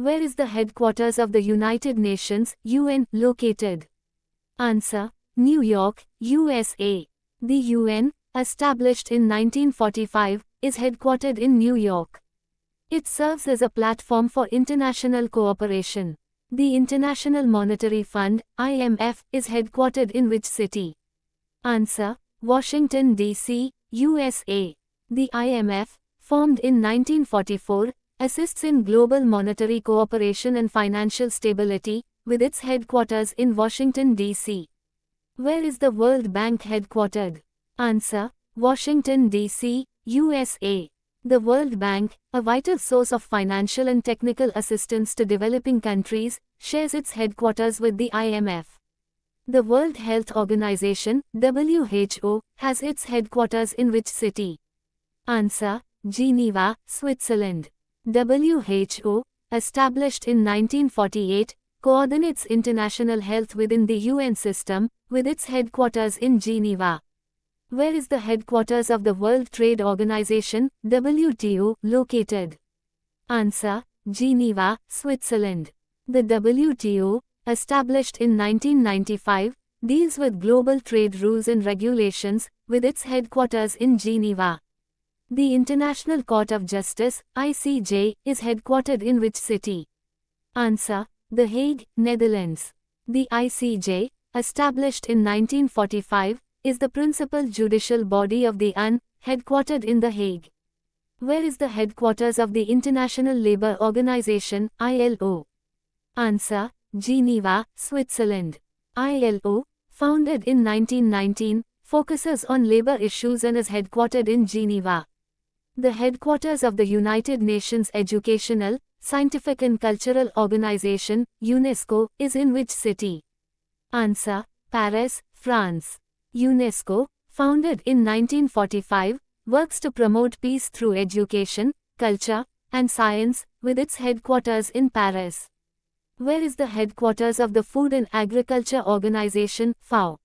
Where is the headquarters of the United Nations, UN, located? Answer: New York, USA. The UN, established in 1945, is headquartered in New York. It serves as a platform for international cooperation. The International Monetary Fund, IMF, is headquartered in which city? Answer: Washington, D.C., USA. The IMF, formed in 1944, assists in global monetary cooperation and financial stability, with its headquarters in Washington, D.C. Where is the World Bank headquartered? Answer: Washington, D.C., USA. The World Bank, a vital source of financial and technical assistance to developing countries, shares its headquarters with the IMF. The World Health Organization, WHO, has its headquarters in which city? Answer: Geneva, Switzerland. WHO, established in 1948, coordinates international health within the UN system, with its headquarters in Geneva. Where is the headquarters of the World Trade Organization, WTO, located? Answer: Geneva, Switzerland. The WTO, established in 1995, deals with global trade rules and regulations, with its headquarters in Geneva. The International Court of Justice, ICJ, is headquartered in which city? Answer: The Hague, Netherlands. The ICJ, established in 1945, is the principal judicial body of the UN, headquartered in The Hague. Where is the headquarters of the International Labour Organization, ILO? Answer: Geneva, Switzerland. ILO, founded in 1919, focuses on labor issues and is headquartered in Geneva. The headquarters of the United Nations Educational, Scientific and Cultural Organization, UNESCO, is in which city? Answer: Paris, France. UNESCO, founded in 1945, works to promote peace through education, culture, and science, with its headquarters in Paris. Where is the headquarters of the Food and Agriculture Organization, FAO?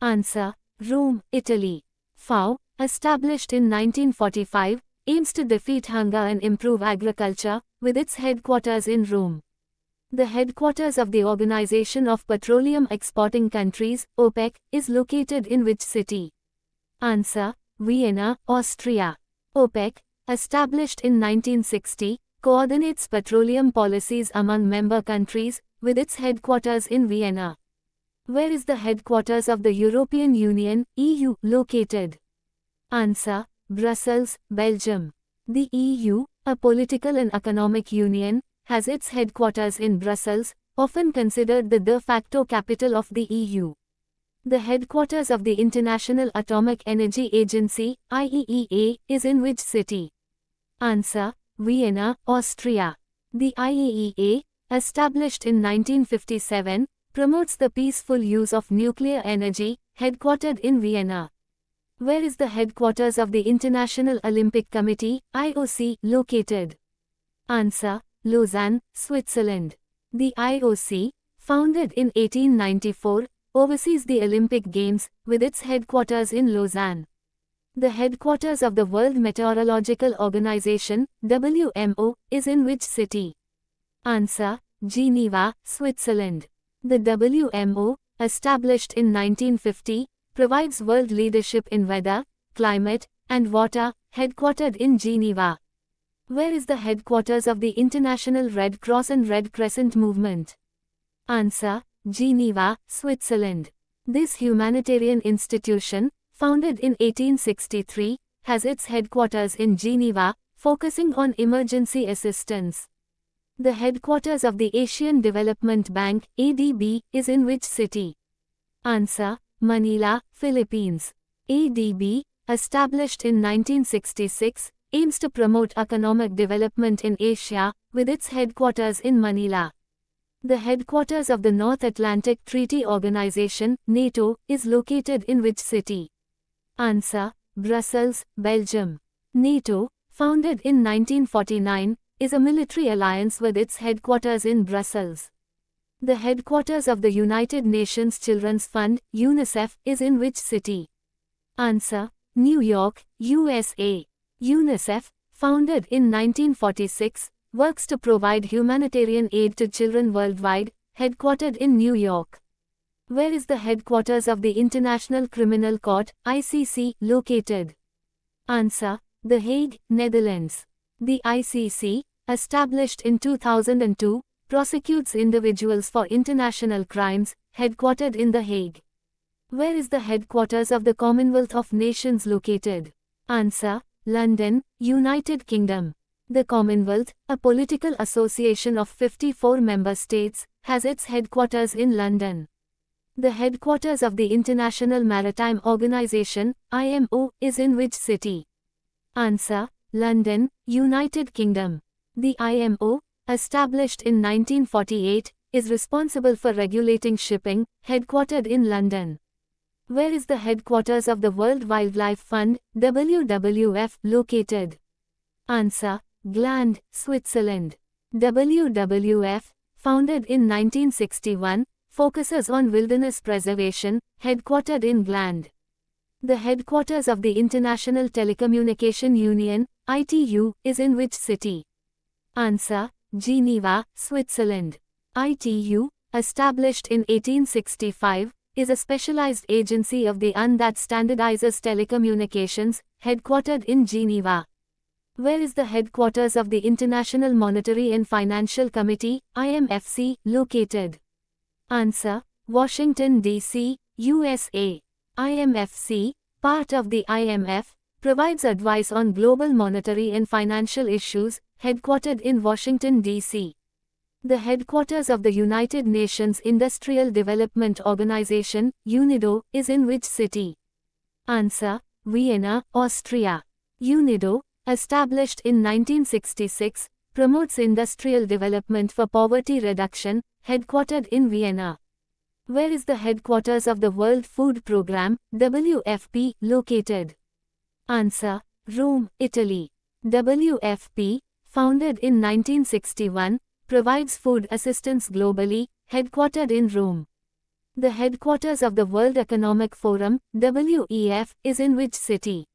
Answer: Rome, Italy. FAO, established in 1945, aims to defeat hunger and improve agriculture, with its headquarters in Rome. The headquarters of the Organization of Petroleum Exporting Countries, OPEC, is located in which city? Answer: Vienna, Austria. OPEC, established in 1960, coordinates petroleum policies among member countries, with its headquarters in Vienna. Where is the headquarters of the European Union, EU, located? Answer: Brussels, Belgium. The EU, a political and economic union, has its headquarters in Brussels, often considered the de facto capital of the EU. The headquarters of the International Atomic Energy Agency, IAEA, is in which city? Answer: Vienna, Austria. The IAEA, established in 1957, promotes the peaceful use of nuclear energy, headquartered in Vienna. Where is the headquarters of the International Olympic Committee, IOC, located? Answer: Lausanne, Switzerland. The IOC, founded in 1894, oversees the Olympic Games, with its headquarters in Lausanne. The headquarters of the World Meteorological Organization, WMO, is in which city? Answer: Geneva, Switzerland. The WMO, established in 1950, provides world leadership in weather, climate, and water, headquartered in Geneva. Where is the headquarters of the International Red Cross and Red Crescent Movement? Answer: Geneva, Switzerland. This humanitarian institution, founded in 1863, has its headquarters in Geneva, focusing on emergency assistance. The headquarters of the Asian Development Bank, ADB, is in which city? Answer: Manila, Philippines. ADB, established in 1966, aims to promote economic development in Asia, with its headquarters in Manila. The headquarters of the North Atlantic Treaty Organization, NATO, is located in which city? Answer: Brussels, Belgium. NATO, founded in 1949, is a military alliance with its headquarters in Brussels. The headquarters of the United Nations Children's Fund, UNICEF, is in which city? Answer: New York, USA. UNICEF, founded in 1946, works to provide humanitarian aid to children worldwide, headquartered in New York. Where is the headquarters of the International Criminal Court, ICC, located? Answer: The Hague, Netherlands. The ICC, established in 2002, prosecutes individuals for international crimes, headquartered in The Hague. Where is the headquarters of the Commonwealth of Nations located? Answer: London, United Kingdom. The Commonwealth, a political association of 54 member states, has its headquarters in London. The headquarters of the International Maritime Organization, IMO, is in which city? Answer: London, United Kingdom. The IMO, established in 1948, is responsible for regulating shipping, headquartered in London. Where is the headquarters of the World Wildlife Fund, WWF, located? Answer: Gland, Switzerland. WWF, founded in 1961, focuses on wilderness preservation, headquartered in Gland. The headquarters of the International Telecommunication Union, ITU, is in which city? Answer: Geneva, Switzerland. ITU, established in 1865, is a specialized agency of the UN that standardizes telecommunications, headquartered in Geneva. Where is the headquarters of the International Monetary and Financial Committee, IMFC, located? Answer: Washington, D.C., USA. IMFC, part of the IMF, provides advice on global monetary and financial issues, headquartered in Washington, D.C. The headquarters of the United Nations Industrial Development Organization, UNIDO, is in which city? Answer: Vienna, Austria. UNIDO, established in 1966, promotes industrial development for poverty reduction, headquartered in Vienna. Where is the headquarters of the World Food Programme, WFP, located? Answer: Rome, Italy. WFP, founded in 1961, provides food assistance globally, headquartered in Rome. The headquarters of the World Economic Forum, WEF, is in which city?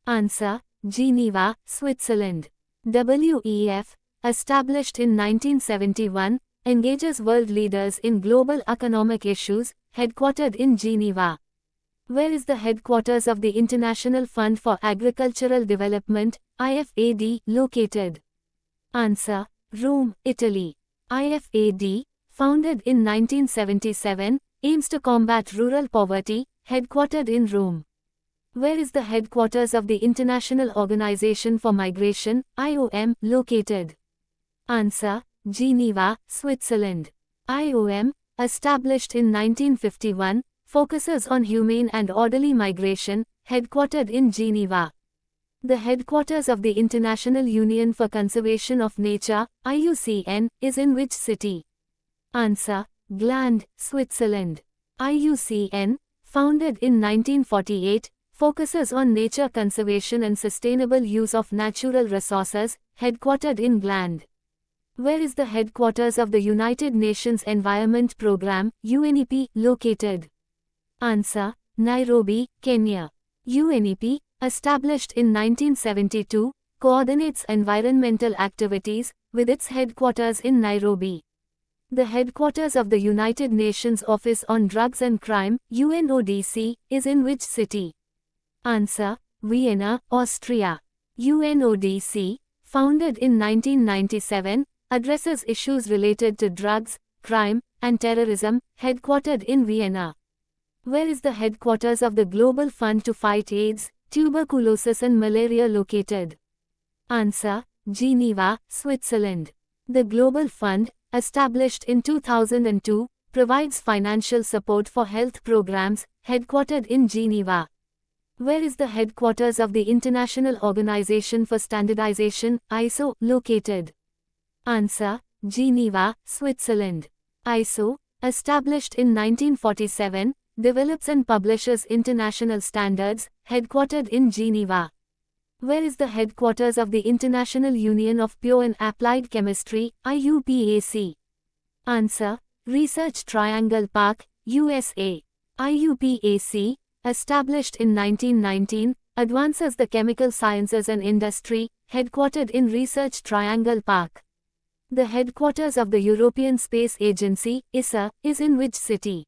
Answer: Geneva, Switzerland. WEF, established in 1971, engages world leaders in global economic issues, headquartered in Geneva. Where is the headquarters of the International Fund for Agricultural Development, IFAD, located? Answer: Rome, Italy. IFAD, founded in 1977, aims to combat rural poverty, headquartered in Rome. Where is the headquarters of the International Organization for Migration, IOM, located? Answer: Geneva, Switzerland. IOM, established in 1951, focuses on humane and orderly migration, headquartered in Geneva. The headquarters of the International Union for Conservation of Nature, IUCN, is in which city? Answer: Gland, Switzerland. IUCN, founded in 1948, focuses on nature conservation and sustainable use of natural resources, headquartered in Gland. Where is the headquarters of the United Nations Environment Programme, UNEP, located? Answer: Nairobi, Kenya. UNEP, established in 1972, coordinates environmental activities, with its headquarters in Nairobi. The headquarters of the United Nations Office on Drugs and Crime, UNODC, is in which city? Answer: Vienna, Austria. UNODC, founded in 1997, addresses issues related to drugs, crime, and terrorism, headquartered in Vienna. Where is the headquarters of the Global Fund to Fight AIDS, Tuberculosis and Malaria located? Answer: Geneva, Switzerland. The Global Fund, established in 2002, provides financial support for health programs, headquartered in Geneva. Where is the headquarters of the International Organization for Standardization, ISO, located? Answer: Geneva, Switzerland. ISO, established in 1947, develops and publishes international standards, headquartered in Geneva. Where is the headquarters of the International Union of Pure and Applied Chemistry, IUPAC? Answer: Research Triangle Park, USA. IUPAC, established in 1919, advances the chemical sciences and industry, headquartered in Research Triangle Park. The headquarters of the European Space Agency, ESA, is in which city?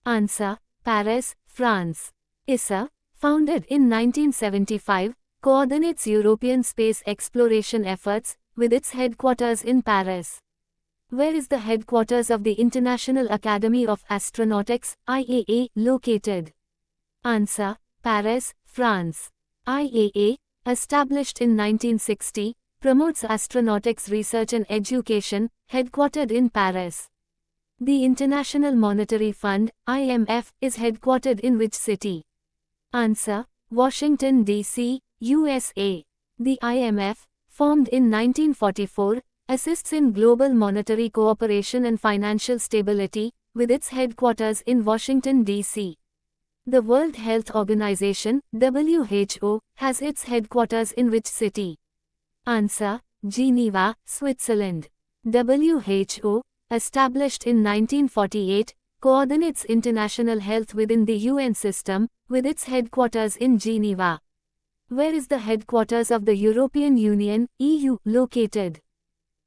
Answer: Paris, France. ESA, founded in 1975, coordinates European space exploration efforts, with its headquarters in Paris. Where is the headquarters of the International Academy of Astronautics, IAA, located? Answer: Paris, France. IAA, established in 1960, promotes astronautics research and education, headquartered in Paris. The International Monetary Fund, IMF, is headquartered in which city? Answer: Washington, D.C., USA. The IMF, formed in 1944, assists in global monetary cooperation and financial stability, with its headquarters in Washington, D.C. The World Health Organization, WHO, has its headquarters in which city? Answer: Geneva, Switzerland. WHO, established in 1948, coordinates international health within the UN system, with its headquarters in Geneva. Where is the headquarters of the European Union, EU, located?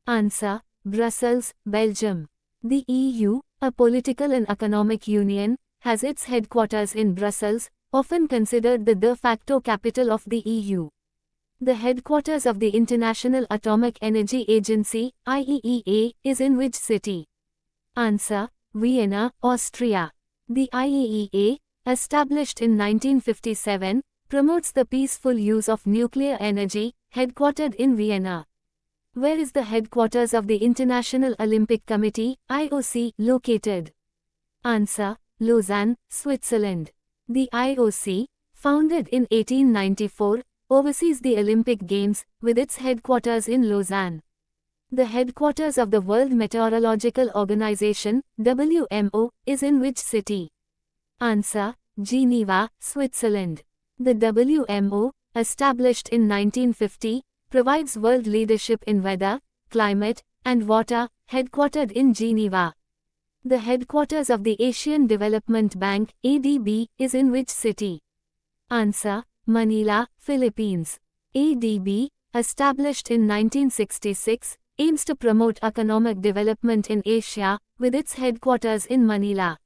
Answer: Brussels, Belgium. The EU, a political and economic union, has its headquarters in Brussels, often considered the de facto capital of the EU. The headquarters of the International Atomic Energy Agency, IAEA, is in which city? Answer: Vienna, Austria. The IAEA, established in 1957, promotes the peaceful use of nuclear energy, headquartered in Vienna. Where is the headquarters of the International Olympic Committee, IOC, located? Answer: Lausanne, Switzerland. The IOC, founded in 1894, oversees the Olympic Games, with its headquarters in Lausanne. The headquarters of the World Meteorological Organization, WMO, is in which city? Answer: Geneva, Switzerland. The WMO, established in 1950, provides world leadership in weather, climate, and water, headquartered in Geneva. The headquarters of the Asian Development Bank, ADB, is in which city? Answer: Manila, Philippines. ADB, established in 1966, aims to promote economic development in Asia, with its headquarters in Manila.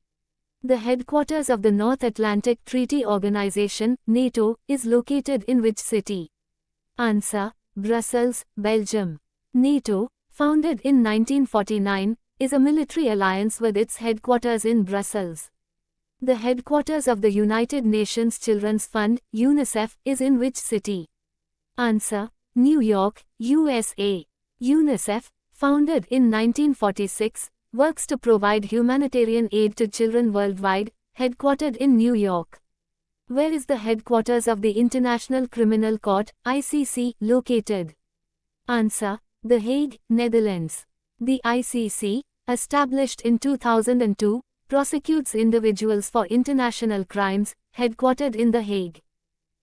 The headquarters of the North Atlantic Treaty Organization, NATO, is located in which city? Answer: Brussels, Belgium. NATO, founded in 1949, is a military alliance with its headquarters in Brussels. The headquarters of the United Nations Children's Fund, UNICEF, is in which city? Answer: New York, USA. UNICEF, founded in 1946, works to provide humanitarian aid to children worldwide, headquartered in New York. Where is the headquarters of the International Criminal Court, ICC, located? Answer: The Hague, Netherlands. The ICC, established in 2002, prosecutes individuals for international crimes, headquartered in The Hague.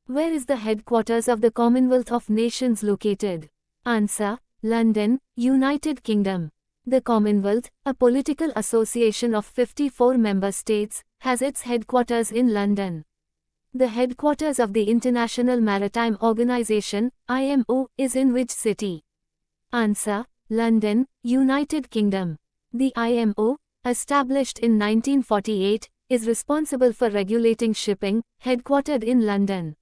Where is the headquarters of the Commonwealth of Nations located? Answer: London, United Kingdom. The Commonwealth, a political association of 54 member states, has its headquarters in London. The headquarters of the International Maritime Organization, IMO, is in which city? Answer: London, United Kingdom. The IMO, established in 1948, is responsible for regulating shipping, headquartered in London.